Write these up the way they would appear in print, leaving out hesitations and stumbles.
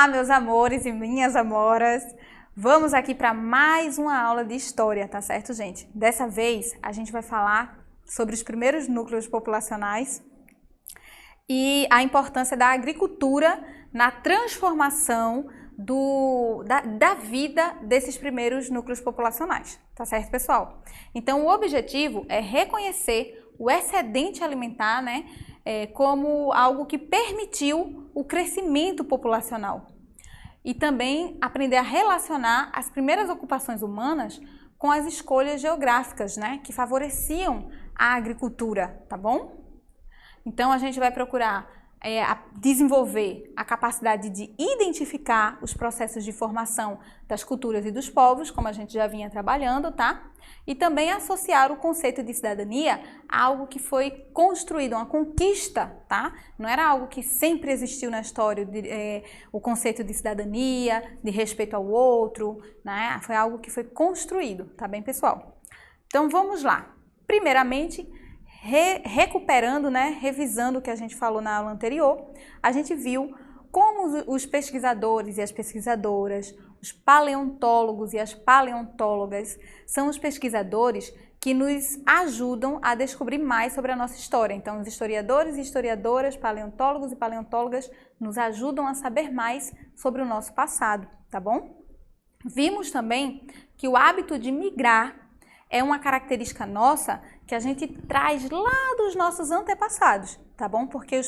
Olá, meus amores e minhas amoras! Vamos aqui para mais uma aula de história, tá certo, gente? Dessa vez, a gente vai falar sobre os primeiros núcleos populacionais e a importância da agricultura na transformação da vida desses primeiros núcleos populacionais, tá certo, pessoal? Então, o objetivo é reconhecer o excedente alimentar, né, como algo que permitiu o crescimento populacional e também aprender a relacionar as primeiras ocupações humanas com as escolhas geográficas, né, que favoreciam a agricultura, tá bom? Então, a gente vai procurar desenvolver a capacidade de identificar os processos de formação das culturas e dos povos, como a gente já vinha trabalhando, tá? E também associar o conceito de cidadania a algo que foi construído, uma conquista, tá? Não era algo que sempre existiu na história, o conceito de cidadania, de respeito ao outro, né? Foi algo que foi construído, tá bem, pessoal? Então, vamos lá. Primeiramente, recuperando, né, revisando o que a gente falou na aula anterior, a gente viu como os pesquisadores e as pesquisadoras, os paleontólogos e as paleontólogas são os pesquisadores que nos ajudam a descobrir mais sobre a nossa história. Então, os historiadores e historiadoras, paleontólogos e paleontólogas nos ajudam a saber mais sobre o nosso passado, tá bom? Vimos também que o hábito de migrar é uma característica nossa que a gente traz lá dos nossos antepassados, tá bom? Porque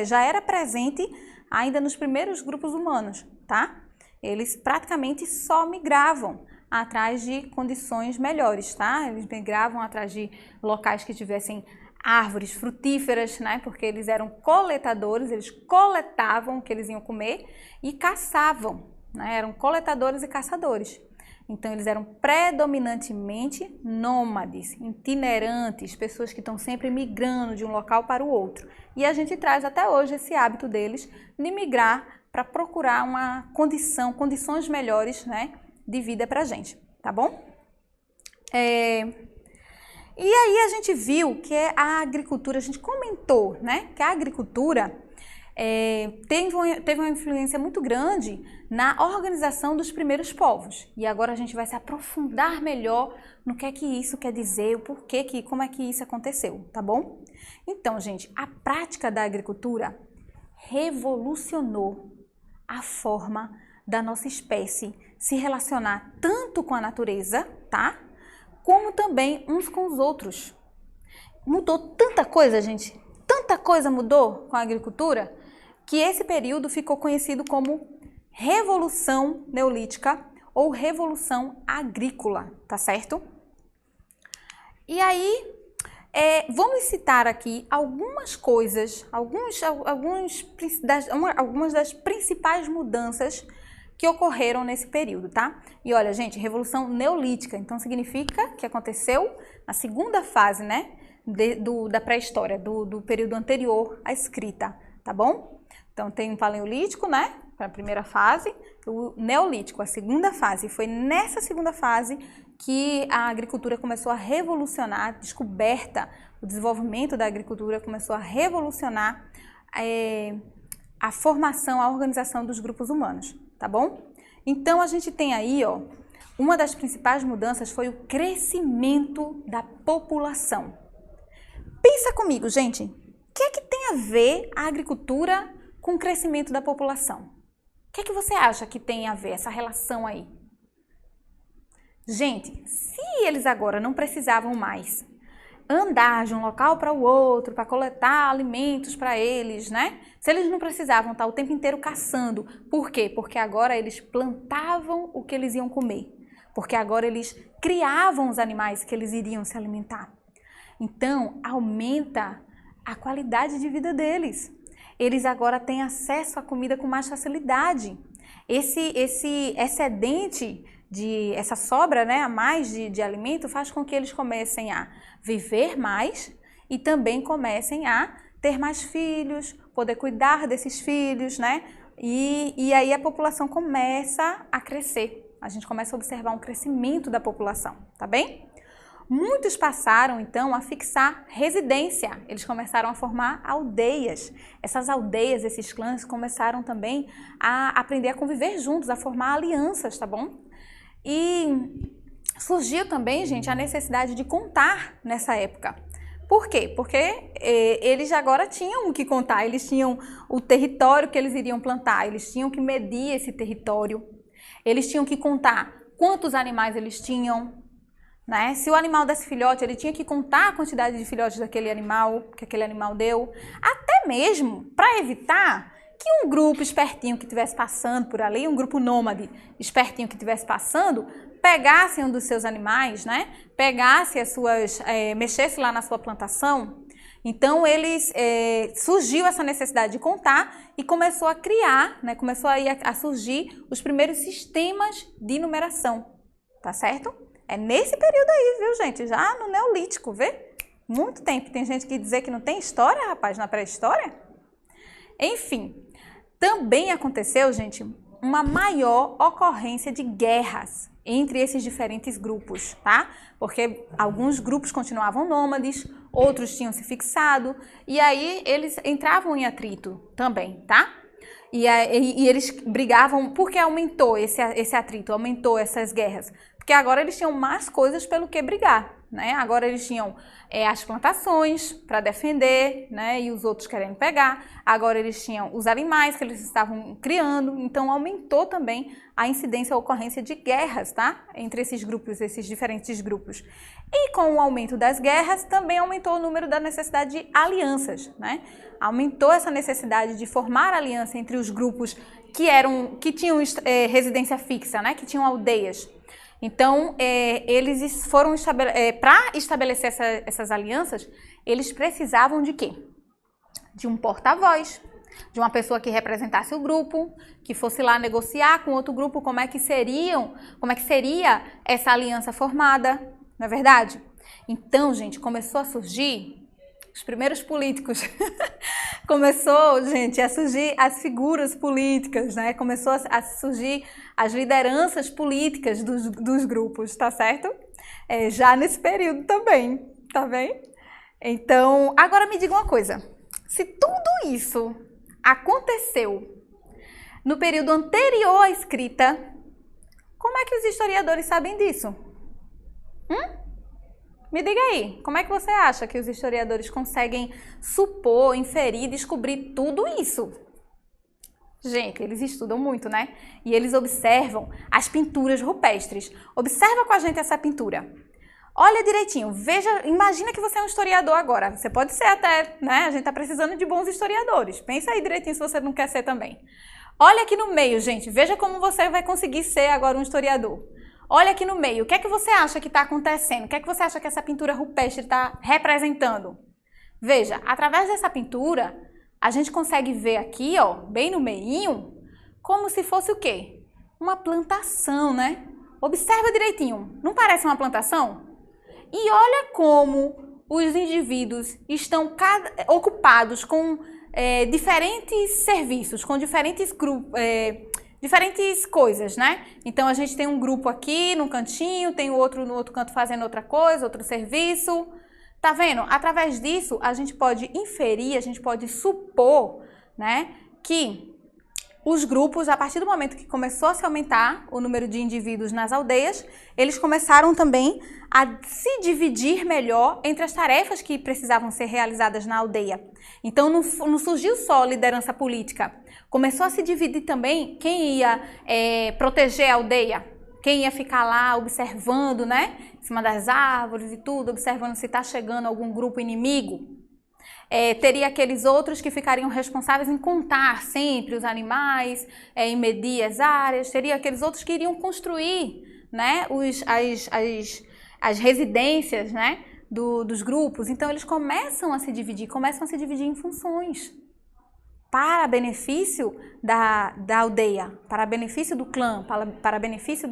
já era presente ainda nos primeiros grupos humanos, tá? Eles praticamente só migravam atrás de condições melhores, tá? Eles migravam atrás de locais que tivessem árvores frutíferas, né? Porque eles eram coletadores, eles coletavam o que eles iam comer e caçavam, né? Eram coletadores e caçadores. Então, eles eram predominantemente nômades, itinerantes, pessoas que estão sempre migrando de um local para o outro. E a gente traz até hoje esse hábito deles de migrar para procurar condições melhores, né, de vida para a gente, tá bom? E aí a gente viu que a agricultura, a gente comentou, né, que a agricultura teve uma influência muito grande na organização dos primeiros povos. E agora a gente vai se aprofundar melhor no que é que isso quer dizer, o porquê, como é que isso aconteceu, tá bom? Então, gente, a prática da agricultura revolucionou a forma da nossa espécie se relacionar tanto com a natureza, tá? Como também uns com os outros. Mudou tanta coisa, gente, tanta coisa mudou com a agricultura, que esse período ficou conhecido como Revolução Neolítica ou Revolução Agrícola, tá certo? E aí, vamos citar aqui algumas coisas, algumas das principais mudanças que ocorreram nesse período, tá? E olha, gente, Revolução Neolítica, então significa que aconteceu na segunda fase, né, da pré-história, do período anterior à escrita, tá bom? Então, tem o Paleolítico, né, para a primeira fase, o Neolítico, a segunda fase. Foi nessa segunda fase que a agricultura começou a revolucionar, a descoberta, o desenvolvimento da agricultura começou a revolucionar a formação, a organização dos grupos humanos, tá bom? Então, a gente tem aí, ó, uma das principais mudanças foi o crescimento da população. Pensa comigo, gente, o que é que tem a ver a agricultura com o crescimento da população? O que é que você acha que tem a ver essa relação aí? Gente, se eles agora não precisavam mais andar de um local para o outro para coletar alimentos para eles, né? Se eles não precisavam estar o tempo inteiro caçando, por quê? Porque agora eles plantavam o que eles iam comer, porque agora eles criavam os animais que eles iriam se alimentar. Então, aumenta a qualidade de vida deles. Eles agora têm acesso à comida com mais facilidade. Esse excedente, essa sobra, né, a mais de alimento faz com que eles comecem a viver mais e também comecem a ter mais filhos, poder cuidar desses filhos, né? E aí a população começa a crescer. A gente começa a observar um crescimento da população, tá bem? Muitos passaram, então, a fixar residência. Eles começaram a formar aldeias. Essas aldeias, esses clãs, começaram também a aprender a conviver juntos, a formar alianças, tá bom? E surgiu também, gente, a necessidade de contar nessa época. Por quê? Porque eles agora tinham o que contar, eles tinham o território que eles iriam plantar, eles tinham que medir esse território, eles tinham que contar quantos animais eles tinham, né? Se o animal desse filhote, ele tinha que contar a quantidade de filhotes daquele animal, que aquele animal deu, até mesmo para evitar que um grupo espertinho que estivesse passando por ali, um grupo nômade espertinho que estivesse passando, pegasse um dos seus animais, né? Pegasse as suas, mexesse lá na sua plantação. Então, surgiu essa necessidade de contar e começou a criar, né? Começou a surgir os primeiros sistemas de numeração, tá certo? É nesse período aí, viu, gente? Já no Neolítico, vê? Muito tempo. Tem gente que dizer que não tem história, rapaz, na pré-história. Enfim, também aconteceu, gente, uma maior ocorrência de guerras entre esses diferentes grupos, tá? Porque alguns grupos continuavam nômades, outros tinham se fixado, e aí eles entravam em atrito também, tá? E eles brigavam porque aumentou esse atrito, aumentou essas guerras. Porque agora eles tinham mais coisas pelo que brigar, né? Agora eles tinham as plantações para defender, né? E os outros querendo pegar. Agora eles tinham os animais que eles estavam criando. Então aumentou também a incidência, a ocorrência de guerras, tá? Entre esses grupos, esses diferentes grupos. E com o aumento das guerras também aumentou o número da necessidade de alianças, né? Aumentou essa necessidade de formar aliança entre os grupos que tinham residência fixa, né? Que tinham aldeias. Então, eles foram para estabelecer essas alianças, eles precisavam de quê? De um porta-voz, de uma pessoa que representasse o grupo, que fosse lá negociar com outro grupo como é que seria essa aliança formada, não é verdade? Então, gente, começou a surgir os primeiros políticos. Começou, gente, a surgir as figuras políticas, né? Começou a surgir as lideranças políticas dos grupos, tá certo? Já nesse período também, tá bem? Então, agora me diga uma coisa. Se tudo isso aconteceu no período anterior à escrita, como é que os historiadores sabem disso? Me diga aí, como é que você acha que os historiadores conseguem supor, inferir, descobrir tudo isso? Gente, eles estudam muito, né? E eles observam as pinturas rupestres. Observa com a gente essa pintura. Olha direitinho, veja, imagina que você é um historiador agora. Você pode ser até, né? A gente tá precisando de bons historiadores. Pensa aí direitinho se você não quer ser também. Olha aqui no meio, gente. Veja como você vai conseguir ser agora um historiador. Olha aqui no meio, o que é que você acha que está acontecendo? O que é que você acha que essa pintura rupestre está representando? Veja, através dessa pintura, a gente consegue ver aqui, ó, bem no meinho, como se fosse o quê? Uma plantação, né? Observa direitinho, não parece uma plantação? E olha como os indivíduos estão ocupados com diferentes serviços, com diferentes grupos, diferentes coisas, né? Então, a gente tem um grupo aqui no cantinho, tem o outro no outro canto fazendo outra coisa, outro serviço. Tá vendo? Através disso, a gente pode inferir, a gente pode supor, né, que os grupos, a partir do momento que começou a se aumentar o número de indivíduos nas aldeias, eles começaram também a se dividir melhor entre as tarefas que precisavam ser realizadas na aldeia. Então, não surgiu só liderança política, começou a se dividir também quem ia proteger a aldeia, quem ia ficar lá observando, né, em cima das árvores e tudo, observando se está chegando algum grupo inimigo. Teria aqueles outros que ficariam responsáveis em contar sempre os animais, em medir as áreas, teria aqueles outros que iriam construir, né, as residências, né, dos grupos. Então, eles começam a se dividir em funções, para benefício da aldeia, para benefício do clã, para benefício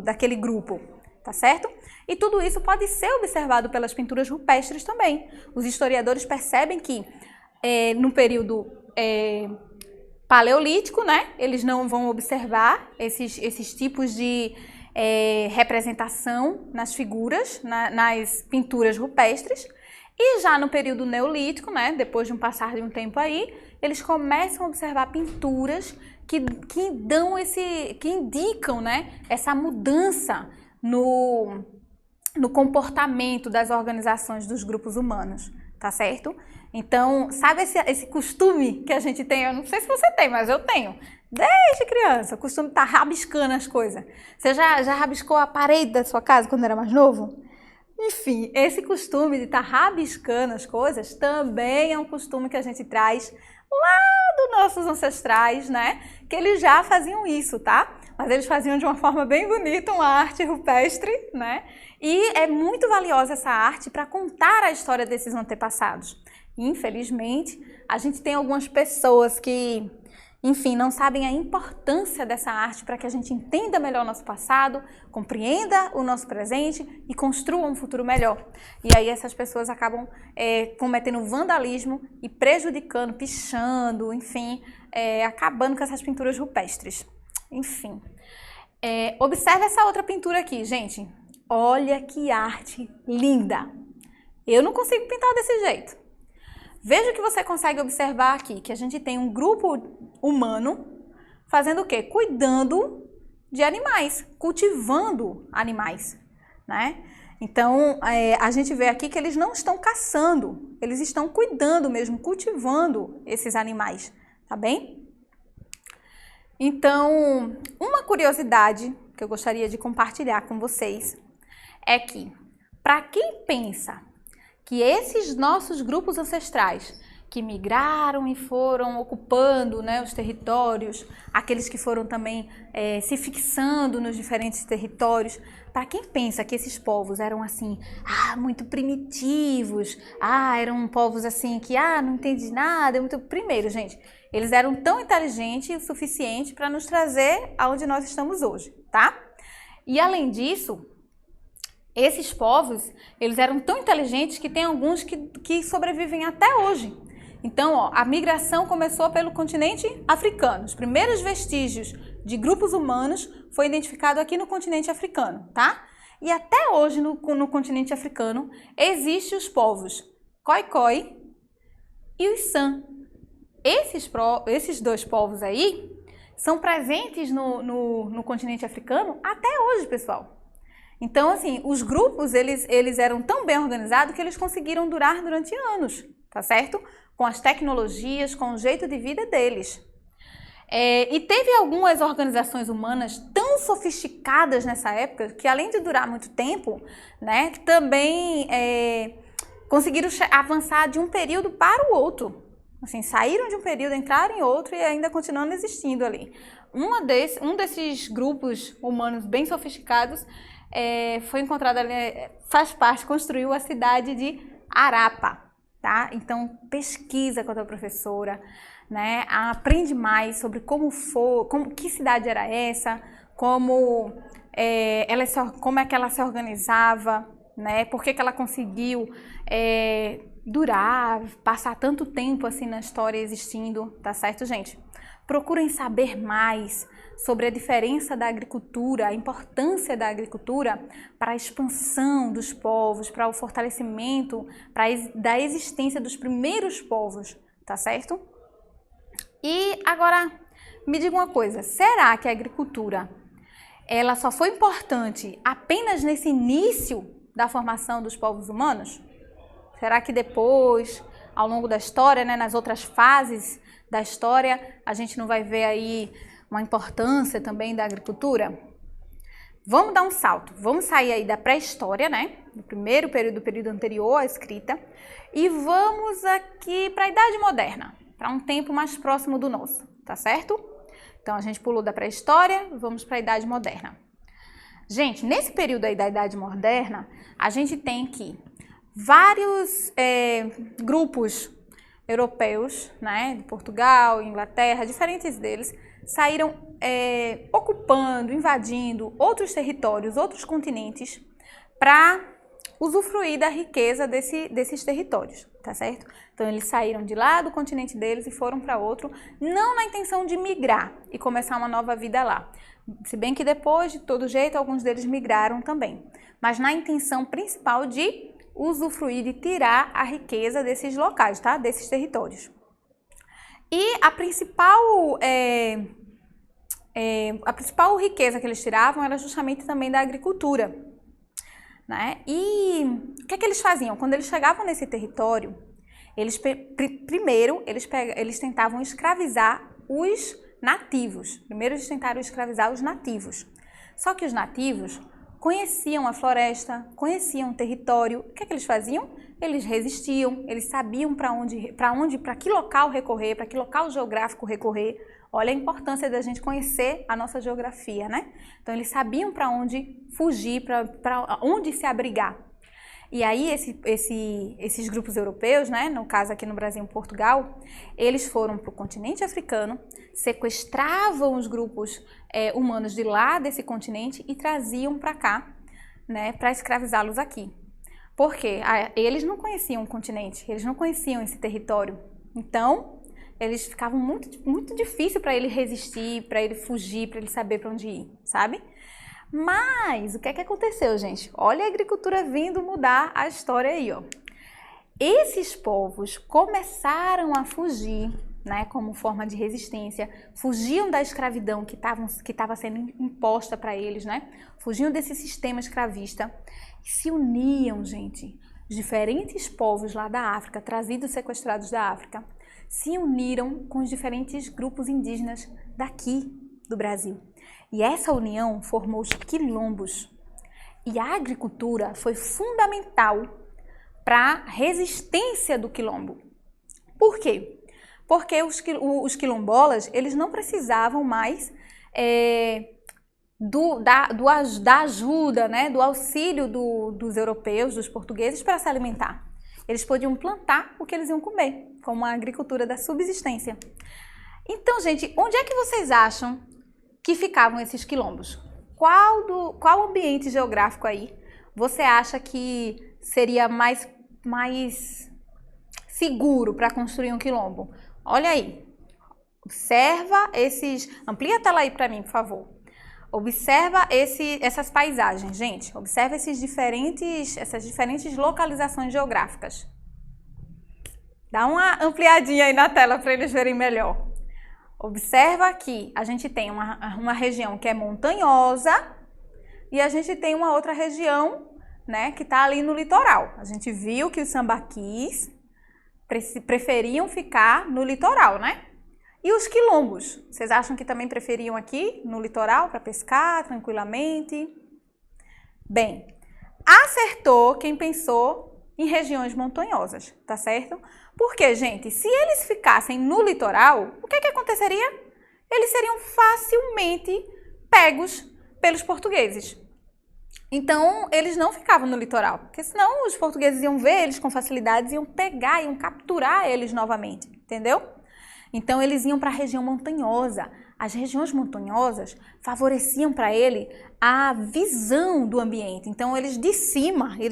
daquele grupo. Tá certo? E tudo isso pode ser observado pelas pinturas rupestres também. Os historiadores percebem que no período paleolítico, né, eles não vão observar esses tipos de representação nas figuras, nas pinturas rupestres. E já no período neolítico, né, depois de um passar de um tempo aí, eles começam a observar pinturas que indicam, né, essa mudança no comportamento das organizações dos grupos humanos, tá certo? Então, sabe esse costume que a gente tem? Eu não sei se você tem, mas eu tenho. Desde criança, o costume de estar rabiscando as coisas. Você já rabiscou a parede da sua casa quando era mais novo? Enfim, esse costume de estar rabiscando as coisas também é um costume que a gente traz lá dos nossos ancestrais, né? Que eles já faziam isso, tá? Mas eles faziam de uma forma bem bonita, uma arte rupestre, né? E é muito valiosa essa arte para contar a história desses antepassados. Infelizmente, a gente tem algumas pessoas que, enfim, não sabem a importância dessa arte para que a gente entenda melhor o nosso passado, compreenda o nosso presente e construa um futuro melhor. E aí essas pessoas acabam cometendo vandalismo e prejudicando, pichando, enfim, acabando com essas pinturas rupestres. Enfim, observe essa outra pintura aqui, gente. Olha que arte linda! Eu não consigo pintar desse jeito. Veja que você consegue observar aqui que a gente tem um grupo humano fazendo o quê? Cuidando de animais, cultivando animais, né? Então, a gente vê aqui que eles não estão caçando, eles estão cuidando mesmo, cultivando esses animais, tá bem? Então, uma curiosidade que eu gostaria de compartilhar com vocês é que, para quem pensa que esses nossos grupos ancestrais que migraram e foram ocupando, né, os territórios, aqueles que foram também se fixando nos diferentes territórios, para quem pensa que esses povos eram assim, muito primitivos, eram povos assim que não entende nada, primeiro, gente, eles eram tão inteligentes o suficiente para nos trazer aonde nós estamos hoje, tá? E além disso, esses povos, eles eram tão inteligentes que tem alguns que sobrevivem até hoje. Então, a migração começou pelo continente africano. Os primeiros vestígios de grupos humanos foi identificado aqui no continente africano, tá? E até hoje no continente africano existem os povos Khoikhoi e os San. Esses dois povos aí são presentes no continente africano até hoje, pessoal. Então, assim, os grupos, eles eram tão bem organizados que eles conseguiram durar durante anos, tá certo? Com as tecnologias, com o jeito de vida deles. E teve algumas organizações humanas tão sofisticadas nessa época que, além de durar muito tempo, né, também conseguiram avançar de um período para o outro. Assim, saíram de um período, entraram em outro e ainda continuando existindo ali. Um desses grupos humanos bem sofisticados foi encontrado ali, construiu a cidade de Harappa, tá? Então, pesquisa com a tua professora, né? Aprende mais sobre que cidade era essa, como é que ela se organizava, né? Por que ela conseguiu durar, passar tanto tempo assim na história existindo, tá certo, gente? Procurem saber mais sobre a diferença da agricultura, a importância da agricultura para a expansão dos povos, para o fortalecimento da existência dos primeiros povos, tá certo? E agora, me diga uma coisa, será que a agricultura ela só foi importante apenas nesse início da formação dos povos humanos? Será que depois, ao longo da história, né, nas outras fases da história, a gente não vai ver aí uma importância também da agricultura? Vamos dar um salto, vamos sair aí da pré-história, né, do período anterior à escrita, e vamos aqui para a Idade Moderna, para um tempo mais próximo do nosso, tá certo? Então, a gente pulou da pré-história, vamos para a Idade Moderna. Gente, nesse período aí da Idade Moderna, a gente tem que vários grupos europeus, né, de Portugal, Inglaterra, diferentes deles, saíram ocupando, invadindo outros territórios, outros continentes, para usufruir da riqueza desses territórios, tá certo? Então eles saíram de lá do continente deles e foram para outro, não na intenção de migrar e começar uma nova vida lá. Se bem que depois, de todo jeito, alguns deles migraram também, mas na intenção principal de usufruir, de tirar a riqueza desses locais, tá? Desses territórios. E a principal riqueza que eles tiravam era justamente também da agricultura, né? E o que é que eles faziam? Quando eles chegavam nesse território, primeiro eles tentavam escravizar os nativos. Primeiro eles tentaram escravizar os nativos. Só que os nativos conheciam a floresta, conheciam o território. O que é que eles faziam? Eles resistiam, eles sabiam para que local recorrer, para que local geográfico recorrer. Olha a importância da gente conhecer a nossa geografia, né? Então eles sabiam para onde fugir, para onde se abrigar. E aí esses grupos europeus, né, no caso aqui no Brasil e Portugal, eles foram para o continente africano, sequestravam os grupos humanos de lá desse continente e traziam para cá, né, para escravizá-los aqui. Por quê? Eles não conheciam o continente, eles não conheciam esse território. Então, eles ficavam muito difícil para ele resistir, para ele fugir, para ele saber para onde ir, sabe? Mas o que é que aconteceu, gente? Olha a agricultura vindo mudar a história aí, ó. Esses povos começaram a fugir, né, como forma de resistência, fugiam da escravidão que estava sendo imposta para eles, né? Fugiam desse sistema escravista e se uniam, gente. Os diferentes povos lá da África, trazidos sequestrados da África, se uniram com os diferentes grupos indígenas daqui do Brasil. E essa união formou os quilombos. E a agricultura foi fundamental para a resistência do quilombo. Por quê? Porque os quilombolas, eles não precisavam mais da ajuda, né, do auxílio dos europeus, dos portugueses para se alimentar. Eles podiam plantar o que eles iam comer, como a agricultura da subsistência. Então, gente, onde é que vocês acham que ficavam esses quilombos? Qual ambiente geográfico aí você acha que seria mais seguro para construir um quilombo? Olha aí, observa amplia a tela aí para mim, por favor. Observa essas paisagens, gente, observa essas diferentes localizações geográficas. Dá uma ampliadinha aí na tela para eles verem melhor. Observa que a gente tem uma região que é montanhosa e a gente tem uma outra região, né, que está ali no litoral. A gente viu que os sambaquis preferiam ficar no litoral, né? E os quilombos? Vocês acham que também preferiam aqui no litoral para pescar tranquilamente? Bem, acertou quem pensou em regiões montanhosas, tá certo? Porque, gente, se eles ficassem no litoral, o que aconteceria? Eles seriam facilmente pegos pelos portugueses. Então, eles não ficavam no litoral, porque senão os portugueses iam ver eles com facilidade, iam pegar, iam capturar eles novamente, entendeu? Então, eles iam para a região montanhosa. As regiões montanhosas favoreciam para ele a visão do ambiente. Então, eles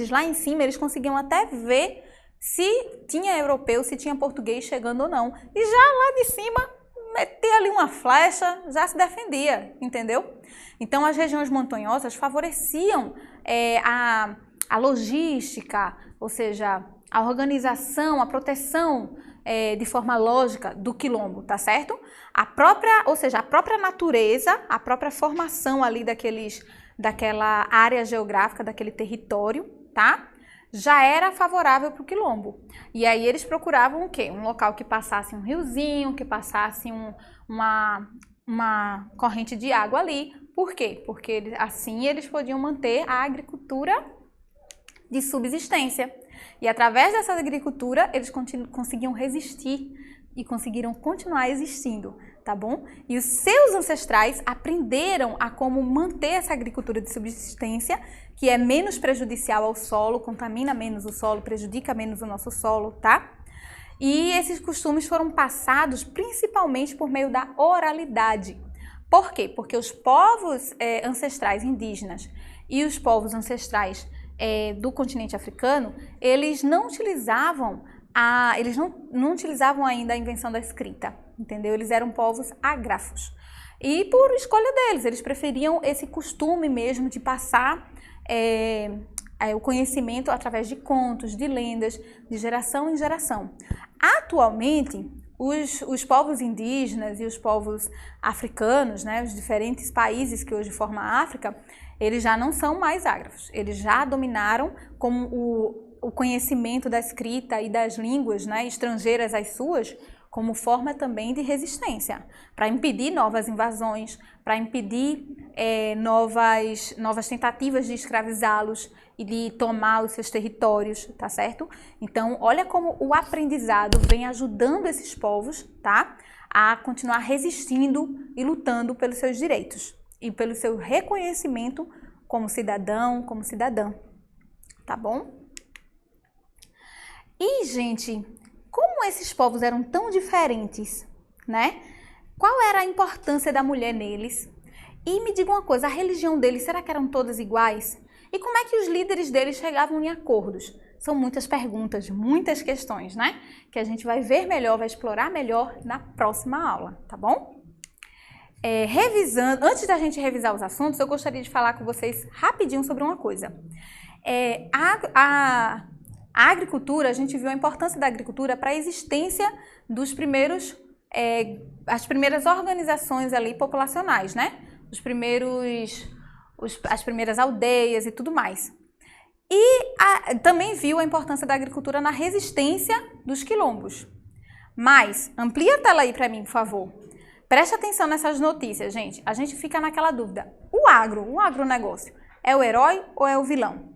lá em cima, eles conseguiam até ver se tinha europeu, se tinha português chegando ou não. E já lá de cima, meter ali uma flecha, já se defendia, entendeu? Então, as regiões montanhosas favoreciam a logística, ou seja, a organização, a proteção de forma lógica do quilombo, tá certo? A própria natureza, a própria formação ali daquela área geográfica, daquele território, tá? Já era favorável para o quilombo. E aí eles procuravam o quê? Um local que passasse um riozinho, que passasse uma corrente de água ali. Por quê? Porque assim eles podiam manter a agricultura de subsistência. E através dessa agricultura eles conseguiam resistir e conseguiram continuar existindo, tá bom? E os seus ancestrais aprenderam a como manter essa agricultura de subsistência, que é menos prejudicial ao solo, contamina menos o solo, prejudica menos o nosso solo, tá? E esses costumes foram passados principalmente por meio da oralidade. Por quê? Porque os povos ancestrais indígenas e os povos ancestrais do continente africano, eles não utilizavam não utilizavam ainda a invenção da escrita, entendeu? Eles eram povos ágrafos. E por escolha deles, eles preferiam esse costume mesmo de passar o conhecimento através de contos, de lendas, de geração em geração. Atualmente, os povos indígenas e os povos africanos, né, os diferentes países que hoje formam a África, eles já não são mais ágrafos. Eles já dominaram como o conhecimento da escrita e das línguas, né, estrangeiras às suas, como forma também de resistência, para impedir novas invasões, para impedir novas tentativas de escravizá-los e de tomar os seus territórios, tá certo? Então, olha como o aprendizado vem ajudando esses povos, tá? A continuar resistindo e lutando pelos seus direitos e pelo seu reconhecimento como cidadão, como cidadã, tá bom? E, gente, como esses povos eram tão diferentes, né? Qual era a importância da mulher neles? E me diga uma coisa, a religião deles, será que eram todas iguais? E como é que os líderes deles chegavam em acordos? São muitas perguntas, muitas questões, né? Que a gente vai ver melhor, vai explorar melhor na próxima aula, tá bom? Antes da gente revisar os assuntos, eu gostaria de falar com vocês rapidinho sobre uma coisa. A agricultura, a gente viu a importância da agricultura para a existência dos as primeiras organizações ali populacionais, né? As primeiras aldeias e tudo mais. E também viu a importância da agricultura na resistência dos quilombos. Mas, amplia a tela aí para mim, por favor. Preste atenção nessas notícias, gente. A gente fica naquela dúvida. O agronegócio, é o herói ou é o vilão?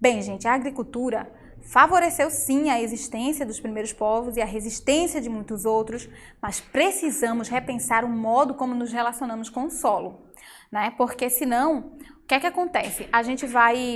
Bem, gente, a agricultura favoreceu sim a existência dos primeiros povos e a resistência de muitos outros, mas precisamos repensar o modo como nos relacionamos com o solo, né? Porque senão, o que é que acontece? A gente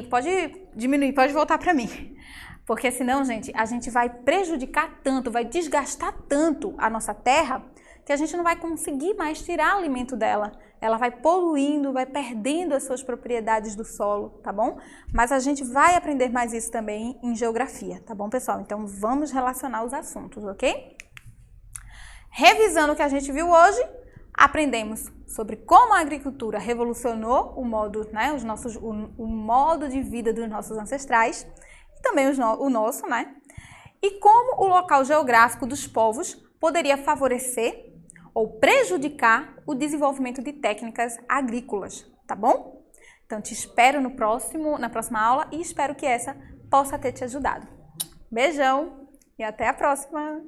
pode diminuir, pode voltar para mim. Porque senão, gente, a gente vai prejudicar tanto, vai desgastar tanto a nossa terra, que a gente não vai conseguir mais tirar alimento dela. Ela vai poluindo, vai perdendo as suas propriedades do solo, tá bom? Mas a gente vai aprender mais isso também em geografia, tá bom, pessoal? Então, vamos relacionar os assuntos, ok? Revisando o que a gente viu hoje, aprendemos sobre como a agricultura revolucionou o modo, né, o modo de vida dos nossos ancestrais, e também o nosso, né? E como o local geográfico dos povos poderia favorecer ou prejudicar o desenvolvimento de técnicas agrícolas, tá bom? Então, te espero na próxima aula e espero que essa possa ter te ajudado. Beijão e até a próxima!